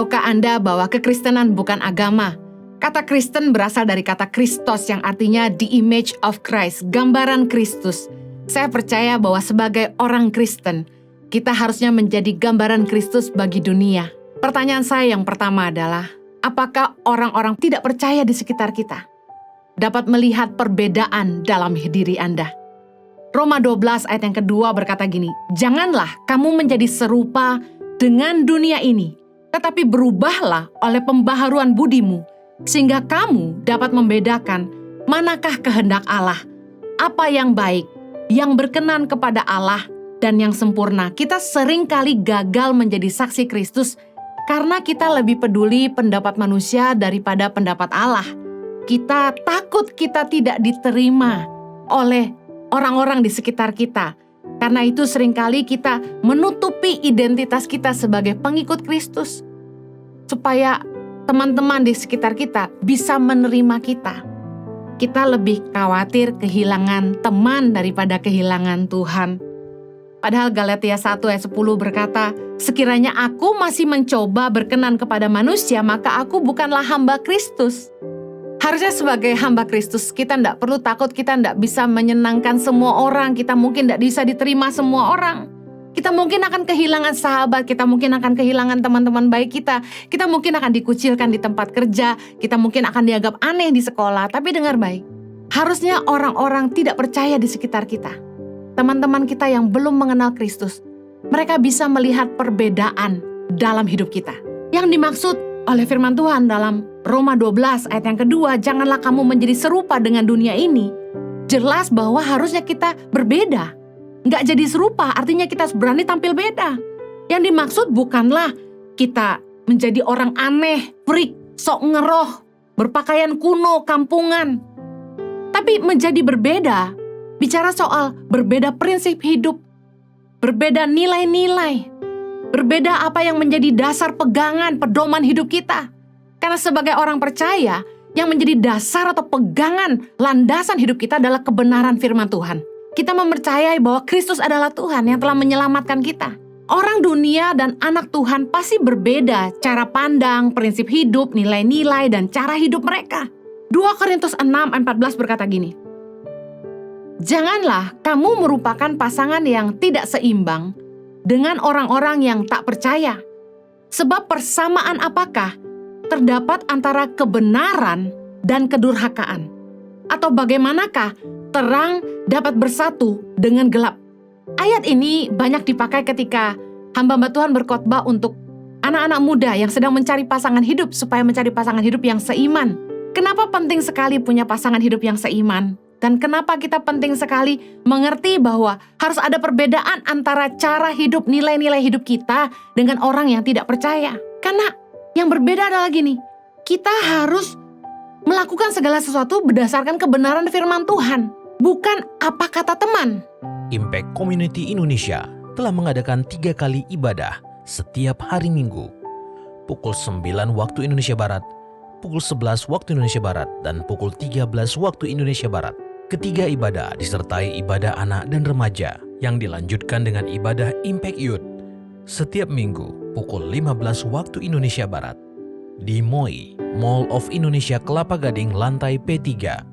Tahukah Anda bahwa kekristenan bukan agama? Kata Kristen berasal dari kata Christos yang artinya the image of Christ, gambaran Kristus. Saya percaya bahwa sebagai orang Kristen, kita harusnya menjadi gambaran Kristus bagi dunia. Pertanyaan saya yang pertama adalah, apakah orang-orang tidak percaya di sekitar kita dapat melihat perbedaan dalam diri Anda? Roma 12 ayat yang kedua berkata gini, janganlah kamu menjadi serupa dengan dunia ini, tetapi berubahlah oleh pembaharuan budimu, sehingga kamu dapat membedakan manakah kehendak Allah, apa yang baik, yang berkenan kepada Allah, dan yang sempurna. Kita seringkali gagal menjadi saksi Kristus karena kita lebih peduli pendapat manusia daripada pendapat Allah. Kita takut kita tidak diterima oleh orang-orang di sekitar kita. Karena itu seringkali kita menutupi identitas kita sebagai pengikut Kristus, supaya teman-teman di sekitar kita bisa menerima kita. Kita lebih khawatir kehilangan teman daripada kehilangan Tuhan. Padahal Galatia 1 ayat 10 berkata, sekiranya aku masih mencoba berkenan kepada manusia, maka aku bukanlah hamba Kristus. Harusnya sebagai hamba Kristus, kita tidak perlu takut kita tidak bisa menyenangkan semua orang. Kita mungkin tidak bisa diterima semua orang. Kita mungkin akan kehilangan sahabat, kita mungkin akan kehilangan teman-teman baik kita. Kita mungkin akan dikucilkan di tempat kerja, kita mungkin akan dianggap aneh di sekolah. Tapi dengar baik, harusnya orang-orang tidak percaya di sekitar kita. Teman-teman kita yang belum mengenal Kristus, mereka bisa melihat perbedaan dalam hidup kita. Yang dimaksud oleh firman Tuhan dalam Roma 12 ayat yang kedua, janganlah kamu menjadi serupa dengan dunia ini. Jelas bahwa harusnya kita berbeda. Nggak jadi serupa, artinya kita berani tampil beda. Yang dimaksud bukanlah kita menjadi orang aneh, freak, sok ngeroh, berpakaian kuno, kampungan. Tapi menjadi berbeda, bicara soal berbeda prinsip hidup, berbeda nilai-nilai, berbeda apa yang menjadi dasar pegangan, pedoman hidup kita. Karena sebagai orang percaya, yang menjadi dasar atau pegangan landasan hidup kita adalah kebenaran firman Tuhan. Kita mempercayai bahwa Kristus adalah Tuhan yang telah menyelamatkan kita. Orang dunia dan anak Tuhan pasti berbeda cara pandang, prinsip hidup, nilai-nilai, dan cara hidup mereka. 2 Korintus 6 ayat 14 berkata gini, janganlah kamu merupakan pasangan yang tidak seimbang dengan orang-orang yang tak percaya. Sebab persamaan apakah terdapat antara kebenaran dan kedurhakaan? Atau bagaimanakah terang dapat bersatu dengan gelap? Ayat ini banyak dipakai ketika hamba-hamba Tuhan berkhotbah untuk anak-anak muda yang sedang mencari pasangan hidup, supaya mencari pasangan hidup yang seiman. Kenapa penting sekali punya pasangan hidup yang seiman? Dan kenapa kita penting sekali mengerti bahwa harus ada perbedaan antara cara hidup, nilai-nilai hidup kita dengan orang yang tidak percaya? Karena yang berbeda adalah gini, kita harus melakukan segala sesuatu berdasarkan kebenaran firman Tuhan, bukan apa kata teman. Impact Community Indonesia telah mengadakan 3 kali ibadah setiap hari Minggu, pukul 9 waktu Indonesia Barat, pukul 11 waktu Indonesia Barat, dan pukul 13 waktu Indonesia Barat. Ketiga ibadah disertai ibadah anak dan remaja yang dilanjutkan dengan ibadah Impact Youth setiap minggu pukul 15 waktu Indonesia Barat di MOI, Mall of Indonesia Kelapa Gading lantai P3,